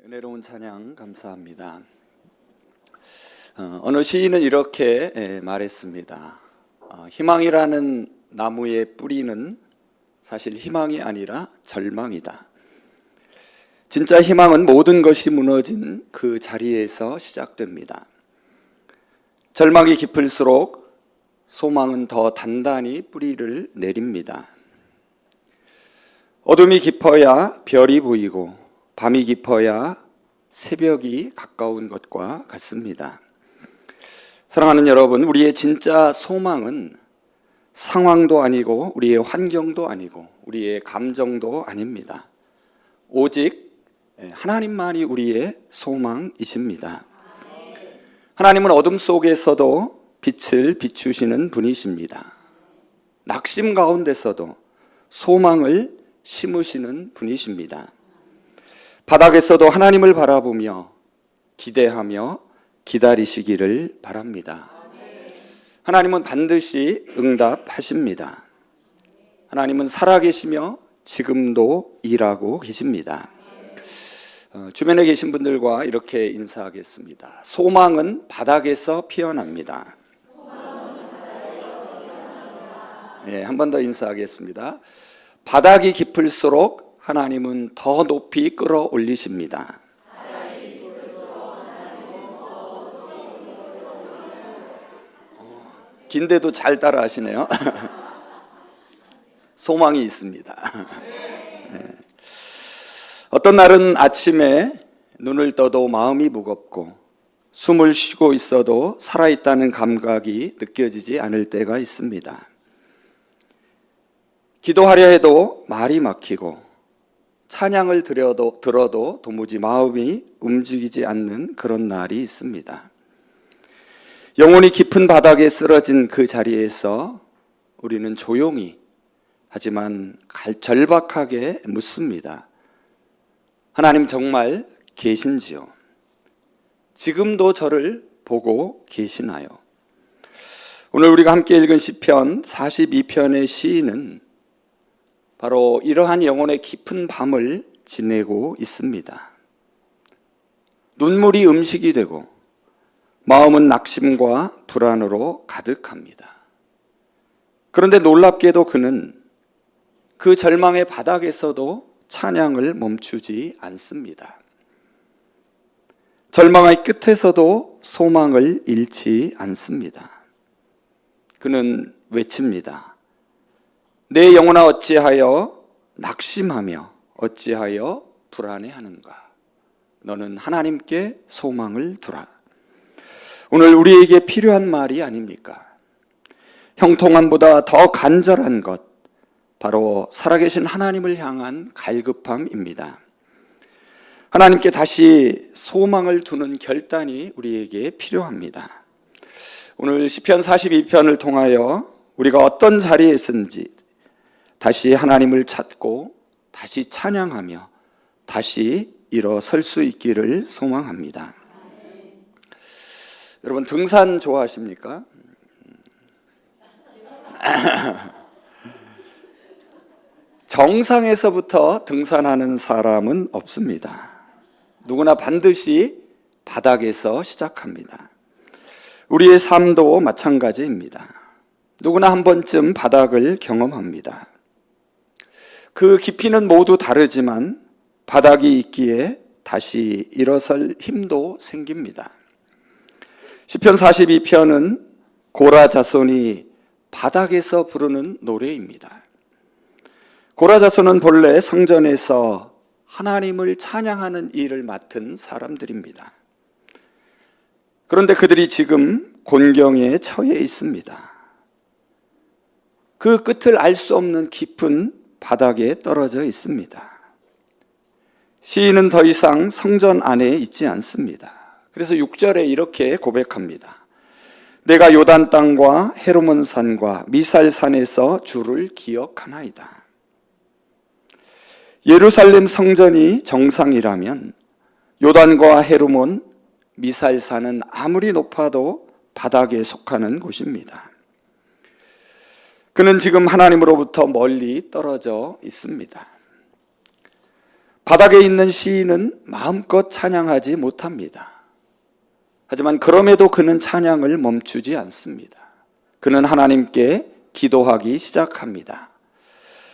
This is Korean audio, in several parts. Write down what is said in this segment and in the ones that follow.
은혜로운 찬양 감사합니다. 어느 시인은 이렇게 말했습니다. 희망이라는 나무의 뿌리는 사실 희망이 아니라 절망이다. 진짜 희망은 모든 것이 무너진 그 자리에서 시작됩니다. 절망이 깊을수록 소망은 더 단단히 뿌리를 내립니다. 어둠이 깊어야 별이 보이고 밤이 깊어야 새벽이 가까운 것과 같습니다. 사랑하는 여러분, 우리의 진짜 소망은 상황도 아니고 우리의 환경도 아니고 우리의 감정도 아닙니다. 오직 하나님만이 우리의 소망이십니다. 하나님은 어둠 속에서도 빛을 비추시는 분이십니다. 낙심 가운데서도 소망을 심으시는 분이십니다. 바닥에서도 하나님을 바라보며 기대하며 기다리시기를 바랍니다. 하나님은 반드시 응답하십니다. 하나님은 살아계시며 지금도 일하고 계십니다. 주변에 계신 분들과 이렇게 인사하겠습니다. 소망은 바닥에서 피어납니다. 네, 한 번 더 인사하겠습니다. 바닥이 깊을수록 하나님은 더 높이 끌어올리십니다. 긴데도 잘 따라 하시네요. 소망이 있습니다. 네. 어떤 날은 아침에 눈을 떠도 마음이 무겁고 숨을 쉬고 있어도 살아있다는 감각이 느껴지지 않을 때가 있습니다. 기도하려 해도 말이 막히고 찬양을 들어도 도무지 마음이 움직이지 않는 그런 날이 있습니다. 영혼이 깊은 바닥에 쓰러진 그 자리에서 우리는 조용히 하지만 절박하게 묻습니다. 하나님 정말 계신지요? 지금도 저를 보고 계시나요? 오늘 우리가 함께 읽은 시편 42편의 시인은 바로 이러한 영혼의 깊은 밤을 지내고 있습니다. 눈물이 음식이 되고 마음은 낙심과 불안으로 가득합니다. 그런데 놀랍게도 그는 그 절망의 바닥에서도 찬양을 멈추지 않습니다. 절망의 끝에서도 소망을 잃지 않습니다. 그는 외칩니다. 내 영혼아 어찌하여 낙심하며 어찌하여 불안해하는가? 너는 하나님께 소망을 두라. 오늘 우리에게 필요한 말이 아닙니까? 형통함보다 더 간절한 것, 바로 살아계신 하나님을 향한 갈급함입니다. 하나님께 다시 소망을 두는 결단이 우리에게 필요합니다. 오늘 시편 42편을 통하여 우리가 어떤 자리에 있는지 다시 하나님을 찾고 다시 찬양하며 다시 일어설 수 있기를 소망합니다. 여러분 등산 좋아하십니까? 정상에서부터 등산하는 사람은 없습니다. 누구나 반드시 바닥에서 시작합니다. 우리의 삶도 마찬가지입니다. 누구나 한 번쯤 바닥을 경험합니다. 그 깊이는 모두 다르지만 바닥이 있기에 다시 일어설 힘도 생깁니다. 시편 42편은 고라 자손이 바닥에서 부르는 노래입니다. 고라 자손은 본래 성전에서 하나님을 찬양하는 일을 맡은 사람들입니다. 그런데 그들이 지금 곤경에 처해 있습니다. 그 끝을 알 수 없는 깊은 바닥에 떨어져 있습니다. 시인은 더 이상 성전 안에 있지 않습니다. 그래서 6절에 이렇게 고백합니다. 내가 요단 땅과 헤르몬 산과 미살 산에서 주를 기억하나이다. 예루살렘 성전이 정상이라면 요단과 헤르몬, 미살 산은 아무리 높아도 바닥에 속하는 곳입니다. 그는 지금 하나님으로부터 멀리 떨어져 있습니다. 바닥에 있는 시인은 마음껏 찬양하지 못합니다. 하지만 그럼에도 그는 찬양을 멈추지 않습니다. 그는 하나님께 기도하기 시작합니다.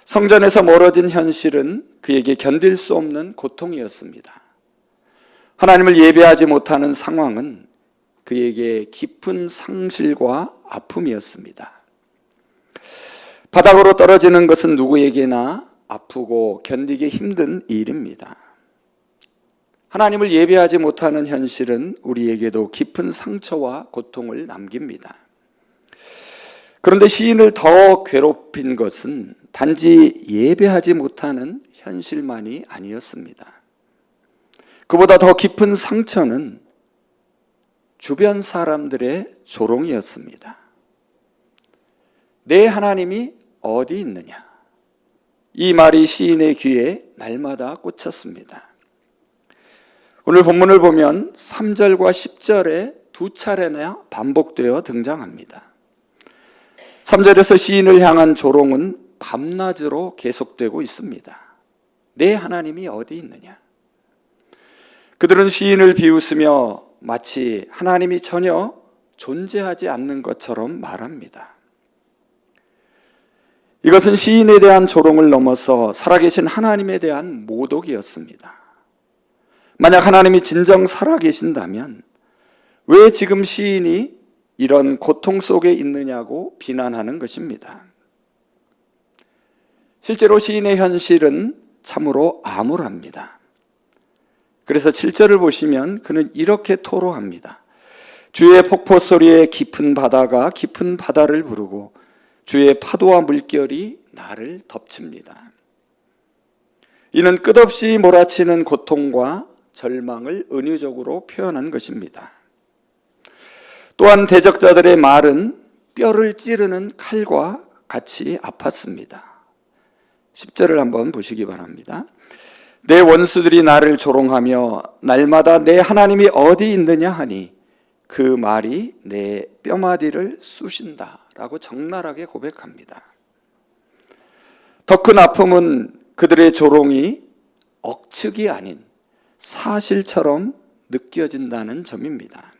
성전에서 멀어진 현실은 그에게 견딜 수 없는 고통이었습니다. 하나님을 예배하지 못하는 상황은 그에게 깊은 상실과 아픔이었습니다. 바닥으로 떨어지는 것은 누구에게나 아프고 견디기 힘든 일입니다. 하나님을 예배하지 못하는 현실은 우리에게도 깊은 상처와 고통을 남깁니다. 그런데 시인을 더 괴롭힌 것은 단지 예배하지 못하는 현실만이 아니었습니다. 그보다 더 깊은 상처는 주변 사람들의 조롱이었습니다. 내 하나님이 어디 있느냐? 이 말이 시인의 귀에 날마다 꽂혔습니다. 오늘 본문을 보면 3절과 10절에 두 차례나 반복되어 등장합니다. 3절에서 시인을 향한 조롱은 밤낮으로 계속되고 있습니다. 내 하나님이 어디 있느냐? 그들은 시인을 비웃으며 마치 하나님이 전혀 존재하지 않는 것처럼 말합니다. 이것은 시인에 대한 조롱을 넘어서 살아계신 하나님에 대한 모독이었습니다. 만약 하나님이 진정 살아계신다면 왜 지금 시인이 이런 고통 속에 있느냐고 비난하는 것입니다. 실제로 시인의 현실은 참으로 암울합니다. 그래서 7절을 보시면 그는 이렇게 토로합니다. 주의 폭포 소리에 깊은 바다가 깊은 바다를 부르고 주의 파도와 물결이 나를 덮칩니다. 이는 끝없이 몰아치는 고통과 절망을 은유적으로 표현한 것입니다. 또한 대적자들의 말은 뼈를 찌르는 칼과 같이 아팠습니다. 10절을 한번 보시기 바랍니다. 내 원수들이 나를 조롱하며 날마다 내 하나님이 어디 있느냐 하니 그 말이 내 뼈마디를 쑤신다 라고 적나라하게 고백합니다. 더 큰 아픔은 그들의 조롱이 억측이 아닌 사실처럼 느껴진다는 점입니다.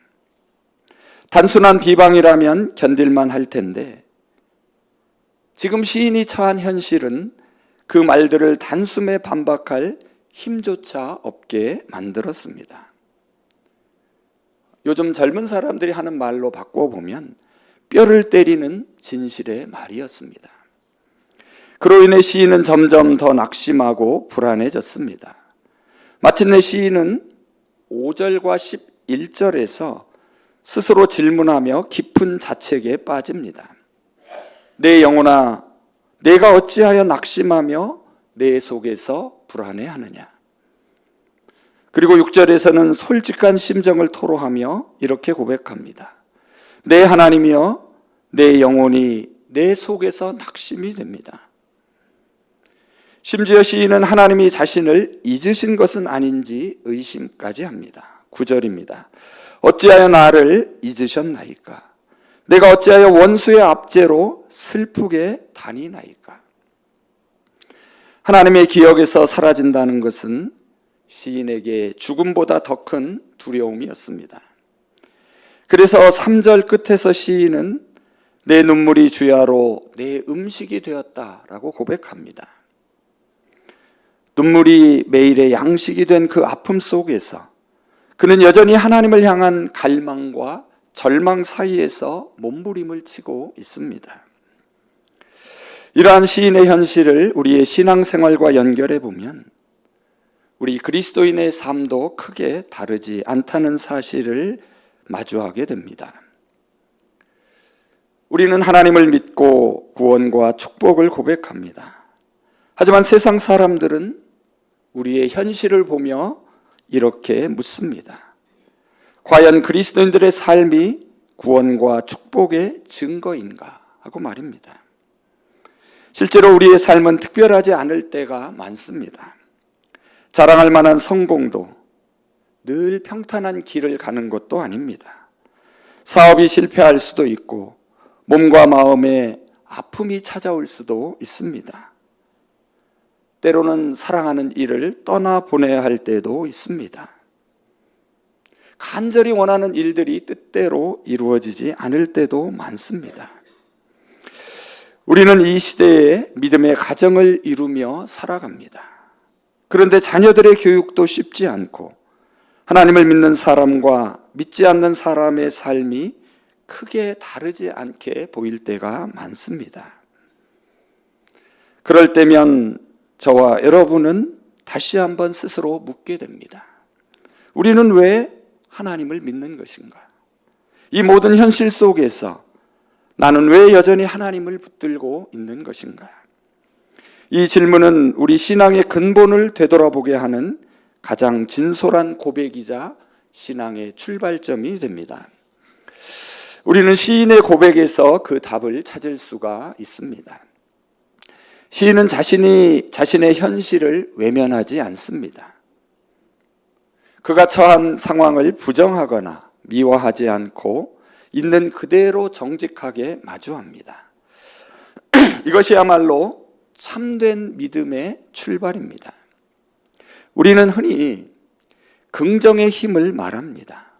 단순한 비방이라면 견딜만 할 텐데 지금 시인이 처한 현실은 그 말들을 단숨에 반박할 힘조차 없게 만들었습니다. 요즘 젊은 사람들이 하는 말로 바꿔보면 뼈를 때리는 진실의 말이었습니다. 그로 인해 시인은 점점 더 낙심하고 불안해졌습니다. 마침내 시인은 5절과 11절에서 스스로 질문하며 깊은 자책에 빠집니다. 내 영혼아, 내가 어찌하여 낙심하며 내 속에서 불안해하느냐? 그리고 6절에서는 솔직한 심정을 토로하며 이렇게 고백합니다. 내 하나님이여, 내 영혼이 내 속에서 낙심이 됩니다. 심지어 시인은 하나님이 자신을 잊으신 것은 아닌지 의심까지 합니다. 9절입니다. 어찌하여 나를 잊으셨나이까? 내가 어찌하여 원수의 압제로 슬프게 다니나이까? 하나님의 기억에서 사라진다는 것은 시인에게 죽음보다 더 큰 두려움이었습니다. 그래서 3절 끝에서 시인은 내 눈물이 주야로 내 음식이 되었다라고 고백합니다. 눈물이 매일의 양식이 된 그 아픔 속에서 그는 여전히 하나님을 향한 갈망과 절망 사이에서 몸부림을 치고 있습니다. 이러한 시인의 현실을 우리의 신앙생활과 연결해 보면 우리 그리스도인의 삶도 크게 다르지 않다는 사실을 마주하게 됩니다. 우리는 하나님을 믿고 구원과 축복을 고백합니다. 하지만 세상 사람들은 우리의 현실을 보며 이렇게 묻습니다. 과연 그리스도인들의 삶이 구원과 축복의 증거인가 하고 말입니다. 실제로 우리의 삶은 특별하지 않을 때가 많습니다. 자랑할 만한 성공도 늘 평탄한 길을 가는 것도 아닙니다. 사업이 실패할 수도 있고 몸과 마음에 아픔이 찾아올 수도 있습니다. 때로는 사랑하는 이를 떠나보내야 할 때도 있습니다. 간절히 원하는 일들이 뜻대로 이루어지지 않을 때도 많습니다. 우리는 이 시대에 믿음의 가정을 이루며 살아갑니다. 그런데 자녀들의 교육도 쉽지 않고 하나님을 믿는 사람과 믿지 않는 사람의 삶이 크게 다르지 않게 보일 때가 많습니다. 그럴 때면 저와 여러분은 다시 한번 스스로 묻게 됩니다. 우리는 왜 하나님을 믿는 것인가? 이 모든 현실 속에서 나는 왜 여전히 하나님을 붙들고 있는 것인가? 이 질문은 우리 신앙의 근본을 되돌아보게 하는 가장 진솔한 고백이자 신앙의 출발점이 됩니다. 우리는 시인의 고백에서 그 답을 찾을 수가 있습니다. 시인은 자신의 현실을 외면하지 않습니다. 그가 처한 상황을 부정하거나 미워하지 않고 있는 그대로 정직하게 마주합니다. 이것이야말로 참된 믿음의 출발입니다. 우리는 흔히 긍정의 힘을 말합니다.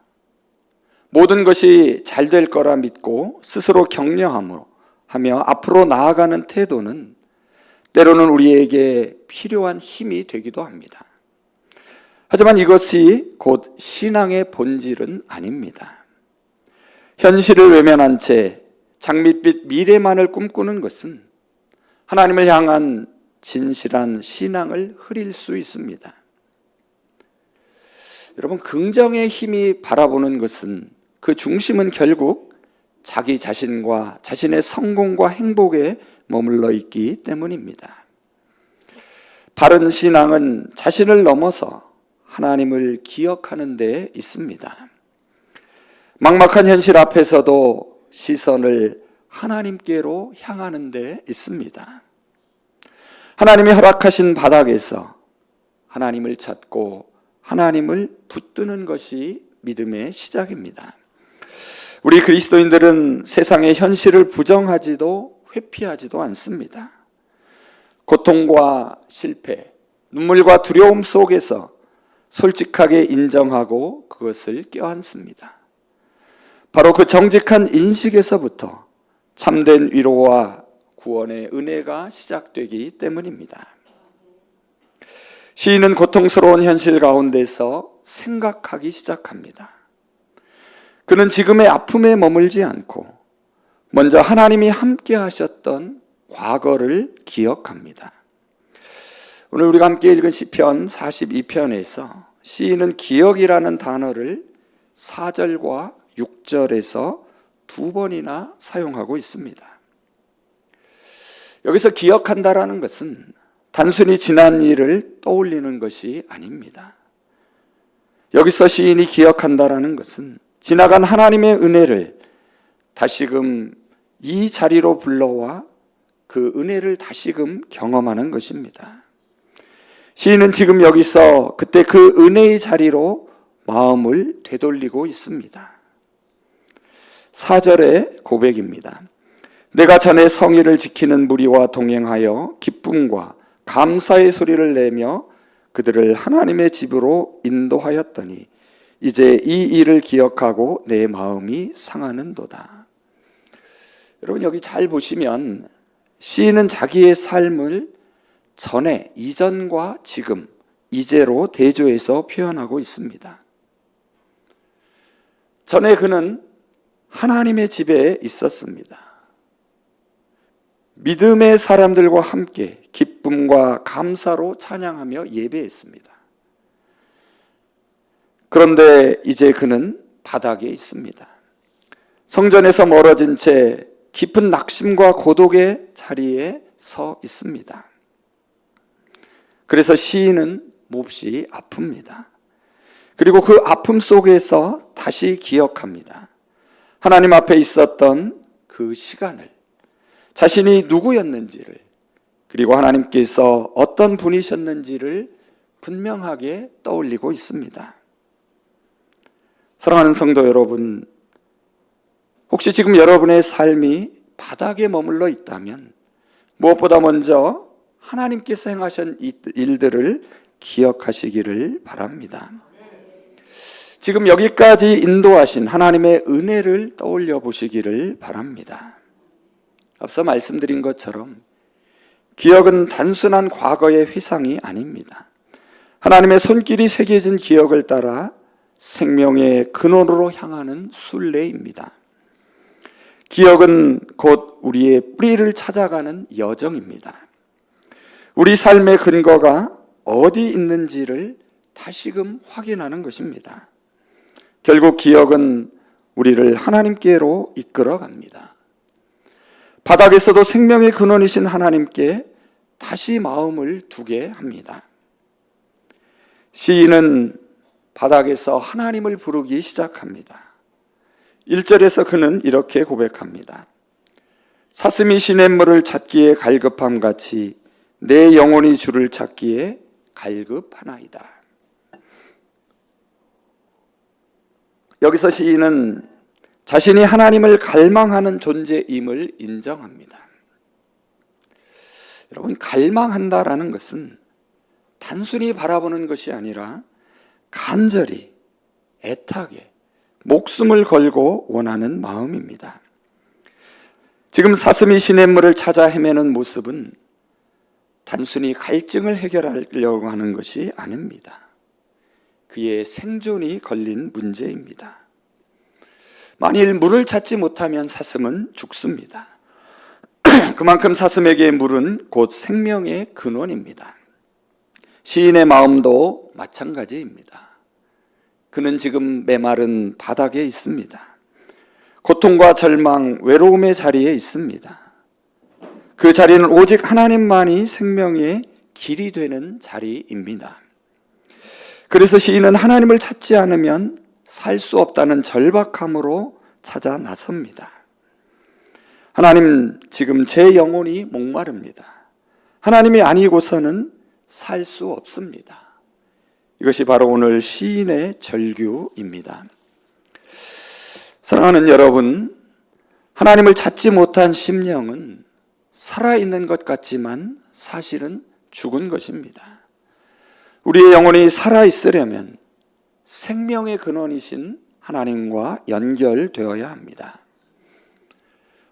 모든 것이 잘 될 거라 믿고 스스로 격려하며 앞으로 나아가는 태도는 때로는 우리에게 필요한 힘이 되기도 합니다. 하지만 이것이 곧 신앙의 본질은 아닙니다. 현실을 외면한 채 장밋빛 미래만을 꿈꾸는 것은 하나님을 향한 진실한 신앙을 흐릴 수 있습니다. 여러분, 긍정의 힘이 바라보는 것은 그 중심은 결국 자기 자신과 자신의 성공과 행복에 머물러 있기 때문입니다. 바른 신앙은 자신을 넘어서 하나님을 기억하는 데 있습니다. 막막한 현실 앞에서도 시선을 하나님께로 향하는 데 있습니다. 하나님이 허락하신 바닥에서 하나님을 찾고 하나님을 붙드는 것이 믿음의 시작입니다. 우리 그리스도인들은 세상의 현실을 부정하지도 회피하지도 않습니다. 고통과 실패, 눈물과 두려움 속에서 솔직하게 인정하고 그것을 껴안습니다. 바로 그 정직한 인식에서부터 참된 위로와 구원의 은혜가 시작되기 때문입니다. 시인은 고통스러운 현실 가운데서 생각하기 시작합니다. 그는 지금의 아픔에 머물지 않고 먼저 하나님이 함께 하셨던 과거를 기억합니다. 오늘 우리가 함께 읽은 시편 42편에서 시인은 기억이라는 단어를 4절과 6절에서 2번이나 사용하고 있습니다. 여기서 기억한다라는 것은 단순히 지난 일을 떠올리는 것이 아닙니다. 여기서 시인이 기억한다라는 것은 지나간 하나님의 은혜를 다시금 이 자리로 불러와 그 은혜를 다시금 경험하는 것입니다. 시인은 지금 여기서 그때 그 은혜의 자리로 마음을 되돌리고 있습니다. 4절의 고백입니다. 내가 전에 성의를 지키는 무리와 동행하여 기쁨과 감사의 소리를 내며 그들을 하나님의 집으로 인도하였더니 이제 이 일을 기억하고 내 마음이 상하는도다. 여러분, 여기 잘 보시면 시인은 자기의 삶을 전에, 이전과 지금, 이제로 대조해서 표현하고 있습니다. 전에 그는 하나님의 집에 있었습니다. 믿음의 사람들과 함께 기쁨과 감사로 찬양하며 예배했습니다. 그런데 이제 그는 바닥에 있습니다. 성전에서 멀어진 채 깊은 낙심과 고독의 자리에 서 있습니다. 그래서 시인은 몹시 아픕니다. 그리고 그 아픔 속에서 다시 기억합니다. 하나님 앞에 있었던 그 시간을, 자신이 누구였는지를, 그리고 하나님께서 어떤 분이셨는지를 분명하게 떠올리고 있습니다. 사랑하는 성도 여러분, 혹시 지금 여러분의 삶이 바닥에 머물러 있다면 무엇보다 먼저 하나님께서 행하신 일들을 기억하시기를 바랍니다. 지금 여기까지 인도하신 하나님의 은혜를 떠올려 보시기를 바랍니다. 앞서 말씀드린 것처럼 기억은 단순한 과거의 회상이 아닙니다. 하나님의 손길이 새겨진 기억을 따라 생명의 근원으로 향하는 순례입니다. 기억은 곧 우리의 뿌리를 찾아가는 여정입니다. 우리 삶의 근거가 어디 있는지를 다시금 확인하는 것입니다. 결국 기억은 우리를 하나님께로 이끌어 갑니다. 바닥에서도 생명의 근원이신 하나님께 다시 마음을 두게 합니다. 시인은 바닥에서 하나님을 부르기 시작합니다. 1절에서 그는 이렇게 고백합니다. 사슴이 시냇물을 찾기에 갈급함같이 내 영혼이 주를 찾기에 갈급하나이다. 여기서 시인은 자신이 하나님을 갈망하는 존재임을 인정합니다. 여러분, 갈망한다라는 것은 단순히 바라보는 것이 아니라 간절히, 애타게, 목숨을 걸고 원하는 마음입니다. 지금 사슴이 시냇물을 찾아 헤매는 모습은 단순히 갈증을 해결하려고 하는 것이 아닙니다. 그의 생존이 걸린 문제입니다. 만일 물을 찾지 못하면 사슴은 죽습니다. 그만큼 사슴에게 물은 곧 생명의 근원입니다. 시인의 마음도 마찬가지입니다. 그는 지금 메마른 바닥에 있습니다. 고통과 절망, 외로움의 자리에 있습니다. 그 자리는 오직 하나님만이 생명의 길이 되는 자리입니다. 그래서 시인은 하나님을 찾지 않으면 살 수 없다는 절박함으로 찾아 나섭니다. 하나님, 지금 제 영혼이 목마릅니다. 하나님이 아니고서는 살 수 없습니다. 이것이 바로 오늘 시인의 절규입니다. 사랑하는 여러분, 하나님을 찾지 못한 심령은 살아있는 것 같지만 사실은 죽은 것입니다. 우리의 영혼이 살아있으려면 생명의 근원이신 하나님과 연결되어야 합니다.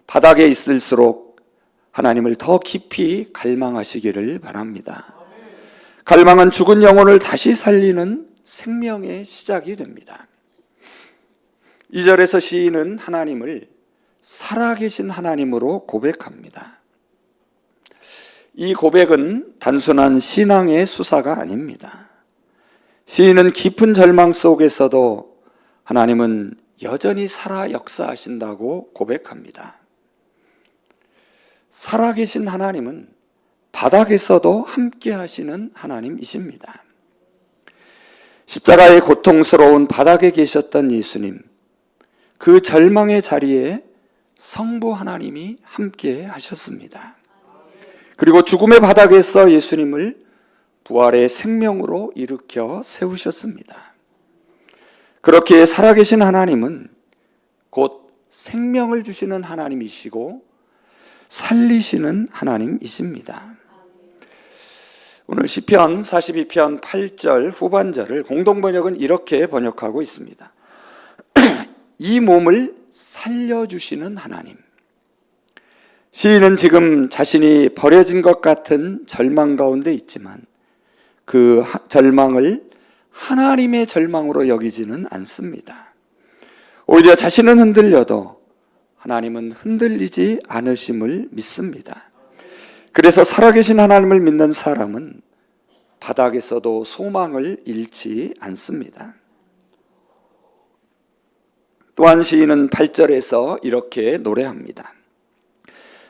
바닥에 있을수록 하나님을 더 깊이 갈망하시기를 바랍니다. 갈망은 죽은 영혼을 다시 살리는 생명의 시작이 됩니다. 2절에서 시인은 하나님을 살아계신 하나님으로 고백합니다. 이 고백은 단순한 신앙의 수사가 아닙니다. 시인은 깊은 절망 속에서도 하나님은 여전히 살아 역사하신다고 고백합니다. 살아계신 하나님은 바닥에서도 함께 하시는 하나님이십니다. 십자가의 고통스러운 바닥에 계셨던 예수님, 그 절망의 자리에 성부 하나님이 함께 하셨습니다. 그리고 죽음의 바닥에서 예수님을 부활의 생명으로 일으켜 세우셨습니다. 그렇게 살아계신 하나님은 곧 생명을 주시는 하나님이시고 살리시는 하나님이십니다. 오늘 시편 42편 8절 후반절을 공동번역은 이렇게 번역하고 있습니다. 이 몸을 살려주시는 하나님. 시인은 지금 자신이 버려진 것 같은 절망 가운데 있지만 그 절망을 하나님의 절망으로 여기지는 않습니다. 오히려 자신은 흔들려도 하나님은 흔들리지 않으심을 믿습니다. 그래서 살아계신 하나님을 믿는 사람은 바닥에서도 소망을 잃지 않습니다. 또한 시인은 8절에서 이렇게 노래합니다.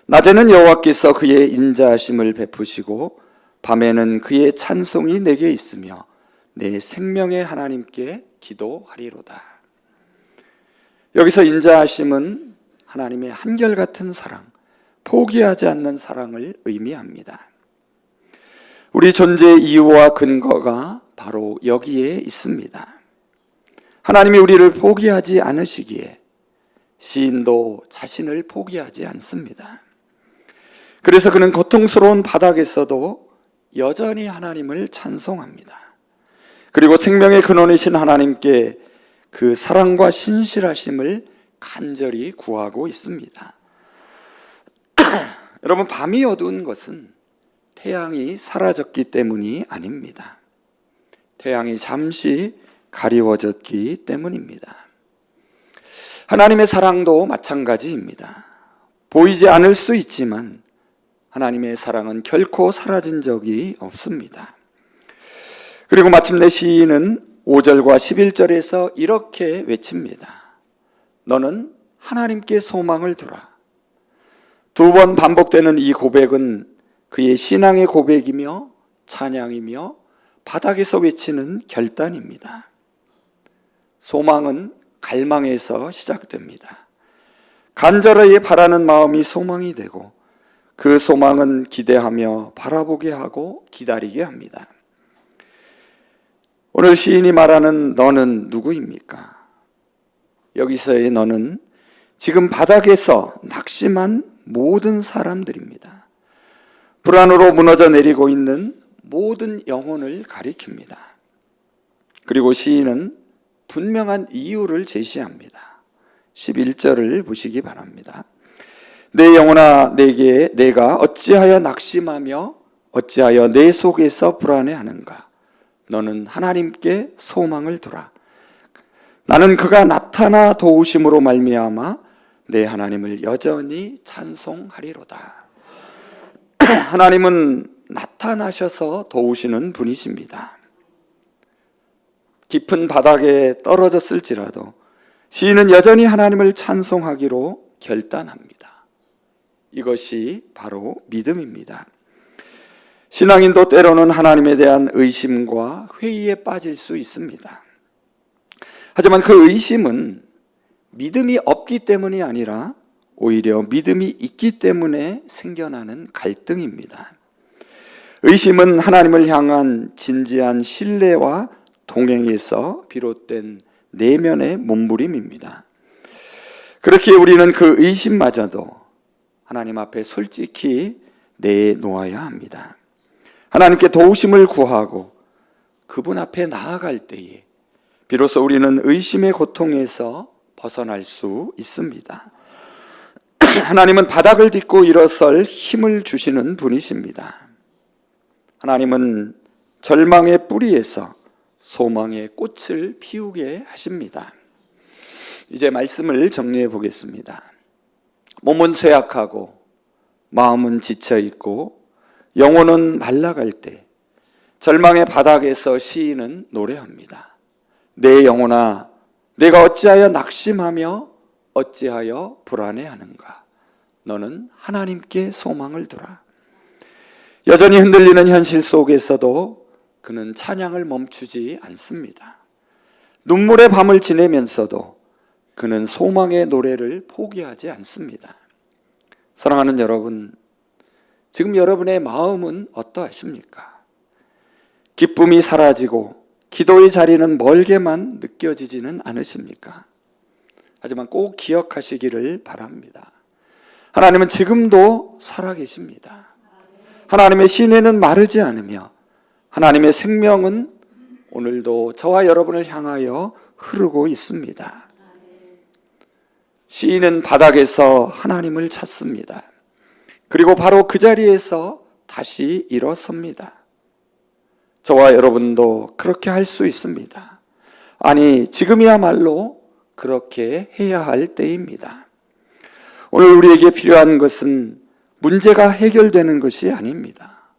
낮에는 여호와께서 그의 인자하심을 베푸시고 밤에는 그의 찬송이 내게 있으며 내 생명의 하나님께 기도하리로다. 여기서 인자하심은 하나님의 한결같은 사랑, 포기하지 않는 사랑을 의미합니다. 우리 존재의 이유와 근거가 바로 여기에 있습니다. 하나님이 우리를 포기하지 않으시기에 시인도 자신을 포기하지 않습니다. 그래서 그는 고통스러운 바닥에서도 여전히 하나님을 찬송합니다. 그리고 생명의 근원이신 하나님께 그 사랑과 신실하심을 간절히 구하고 있습니다. 여러분, 밤이 어두운 것은 태양이 사라졌기 때문이 아닙니다. 태양이 잠시 가리워졌기 때문입니다. 하나님의 사랑도 마찬가지입니다. 보이지 않을 수 있지만 하나님의 사랑은 결코 사라진 적이 없습니다. 그리고 마침내 시인은 5절과 11절에서 이렇게 외칩니다. 너는 하나님께 소망을 두라. 두 번 반복되는 이 고백은 그의 신앙의 고백이며 찬양이며 바닥에서 외치는 결단입니다. 소망은 갈망에서 시작됩니다. 간절하게 바라는 마음이 소망이 되고 그 소망은 기대하며 바라보게 하고 기다리게 합니다. 오늘 시인이 말하는 너는 누구입니까? 여기서의 너는 지금 바닥에서 낙심한 모든 사람들입니다. 불안으로 무너져 내리고 있는 모든 영혼을 가리킵니다. 그리고 시인은 분명한 이유를 제시합니다. 11절을 보시기 바랍니다. 내 영혼아 내게 내가 어찌하여 낙심하며 어찌하여 내 속에서 불안해하는가? 너는 하나님께 소망을 두라. 나는 그가 나타나 도우심으로 말미암아 내 하나님을 여전히 찬송하리로다. 하나님은 나타나셔서 도우시는 분이십니다. 깊은 바닥에 떨어졌을지라도 시인은 여전히 하나님을 찬송하기로 결단합니다. 이것이 바로 믿음입니다. 신앙인도 때로는 하나님에 대한 의심과 회의에 빠질 수 있습니다. 하지만 그 의심은 믿음이 없기 때문이 아니라 오히려 믿음이 있기 때문에 생겨나는 갈등입니다. 의심은 하나님을 향한 진지한 신뢰와 동행에서 비롯된 내면의 몸부림입니다. 그렇게 우리는 그 의심마저도 하나님 앞에 솔직히 내놓아야 합니다. 하나님께 도우심을 구하고 그분 앞에 나아갈 때에 비로소 우리는 의심의 고통에서 벗어날 수 있습니다. 하나님은 바닥을 딛고 일어설 힘을 주시는 분이십니다. 하나님은 절망의 뿌리에서 소망의 꽃을 피우게 하십니다. 이제 말씀을 정리해 보겠습니다. 몸은 쇠약하고 마음은 지쳐 있고 영혼은 말라갈 때 절망의 바닥에서 시인은 노래합니다. 내 영혼아 내가 어찌하여 낙심하며 어찌하여 불안해하는가? 너는 하나님께 소망을 두라. 여전히 흔들리는 현실 속에서도 그는 찬양을 멈추지 않습니다. 눈물의 밤을 지내면서도 그는 소망의 노래를 포기하지 않습니다. 사랑하는 여러분, 지금 여러분의 마음은 어떠하십니까? 기쁨이 사라지고 기도의 자리는 멀게만 느껴지지는 않으십니까? 하지만 꼭 기억하시기를 바랍니다. 하나님은 지금도 살아계십니다. 하나님의 시내는 마르지 않으며 하나님의 생명은 오늘도 저와 여러분을 향하여 흐르고 있습니다. 시인은 바닥에서 하나님을 찾습니다. 그리고 바로 그 자리에서 다시 일어섭니다. 저와 여러분도 그렇게 할 수 있습니다. 아니, 지금이야말로 그렇게 해야 할 때입니다. 오늘 우리에게 필요한 것은 문제가 해결되는 것이 아닙니다.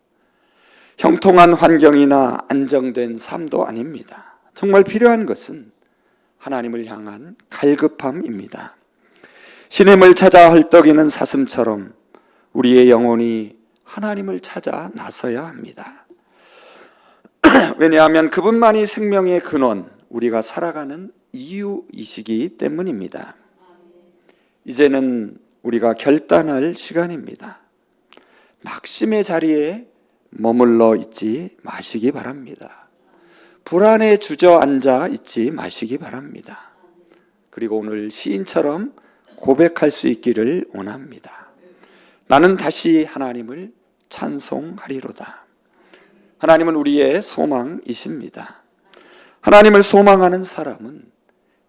형통한 환경이나 안정된 삶도 아닙니다. 정말 필요한 것은 하나님을 향한 갈급함입니다. 시냇을 찾아 헐떡이는 사슴처럼 우리의 영혼이 하나님을 찾아 나서야 합니다. 왜냐하면 그분만이 생명의 근원, 우리가 살아가는 이유이시기 때문입니다. 이제는 우리가 결단할 시간입니다. 낙심의 자리에 머물러 있지 마시기 바랍니다. 불안에 주저앉아 있지 마시기 바랍니다. 그리고 오늘 시인처럼 고백할 수 있기를 원합니다. 나는 다시 하나님을 찬송하리로다. 하나님은 우리의 소망이십니다. 하나님을 소망하는 사람은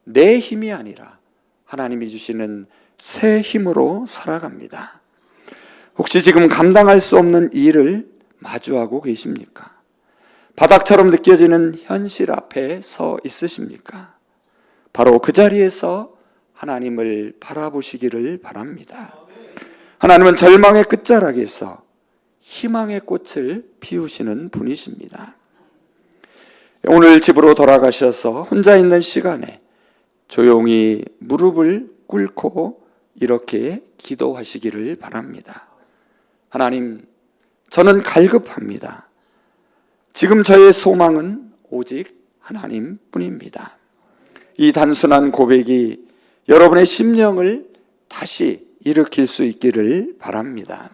내 힘이 아니라 하나님이 주시는 새 힘으로 살아갑니다. 혹시 지금 감당할 수 없는 일을 마주하고 계십니까? 바닥처럼 느껴지는 현실 앞에 서 있으십니까? 바로 그 자리에서 하나님을 바라보시기를 바랍니다. 하나님은 절망의 끝자락에서 희망의 꽃을 피우시는 분이십니다. 오늘 집으로 돌아가셔서 혼자 있는 시간에 조용히 무릎을 꿇고 이렇게 기도하시기를 바랍니다. 하나님, 저는 갈급합니다. 지금 저의 소망은 오직 하나님 뿐입니다. 이 단순한 고백이 여러분의 심령을 다시 일으킬 수 있기를 바랍니다.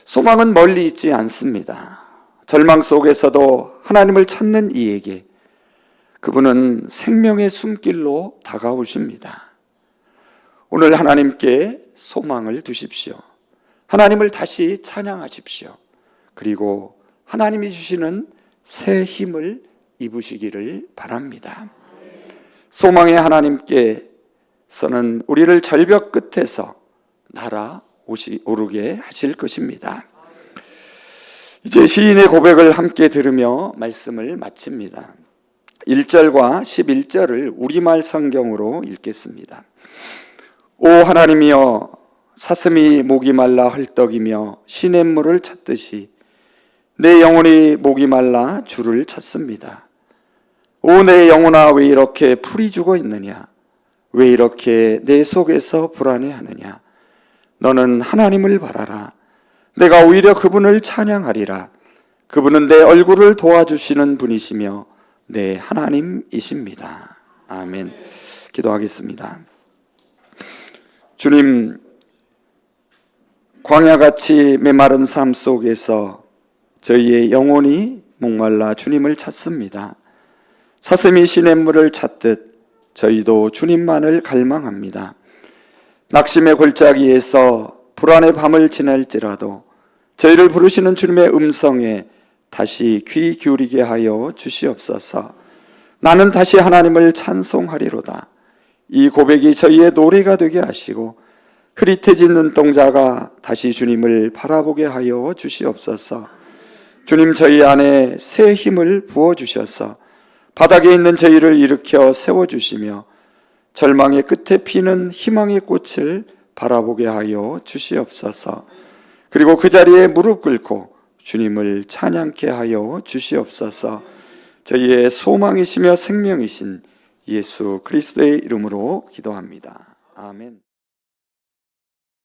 소망은 멀리 있지 않습니다. 절망 속에서도 하나님을 찾는 이에게 그분은 생명의 숨길로 다가오십니다. 오늘 하나님께 소망을 두십시오. 하나님을 다시 찬양하십시오. 그리고 하나님이 주시는 새 힘을 입으시기를 바랍니다. 소망의 하나님께서는 우리를 절벽 끝에서 날아오르게 하실 것입니다. 이제 시인의 고백을 함께 들으며 말씀을 마칩니다. 1절과 11절을 우리말 성경으로 읽겠습니다. 오 하나님이여, 사슴이 목이 말라 헐떡이며 시냇물을 찾듯이 내 영혼이 목이 말라 주를 찾습니다. 오 내 영혼아, 왜 이렇게 풀이 죽어 있느냐? 왜 이렇게 내 속에서 불안해하느냐? 너는 하나님을 바라라. 내가 오히려 그분을 찬양하리라. 그분은 내 얼굴을 도와주시는 분이시며 내 하나님이십니다. 아멘. 기도하겠습니다. 주님, 광야같이 메마른 삶 속에서 저희의 영혼이 목말라 주님을 찾습니다. 사슴이 시냇물을 찾듯 저희도 주님만을 갈망합니다. 낙심의 골짜기에서 불안의 밤을 지낼지라도 저희를 부르시는 주님의 음성에 다시 귀 기울이게 하여 주시옵소서. 나는 다시 하나님을 찬송하리로다. 이 고백이 저희의 노래가 되게 하시고 흐릿해진 눈동자가 다시 주님을 바라보게 하여 주시옵소서. 주님, 저희 안에 새 힘을 부어주셔서 바닥에 있는 저희를 일으켜 세워주시며 절망의 끝에 피는 희망의 꽃을 바라보게 하여 주시옵소서. 그리고 그 자리에 무릎 꿇고 주님을 찬양케 하여 주시옵소서. 저희의 소망이시며 생명이신 예수 그리스도의 이름으로 기도합니다. 아멘.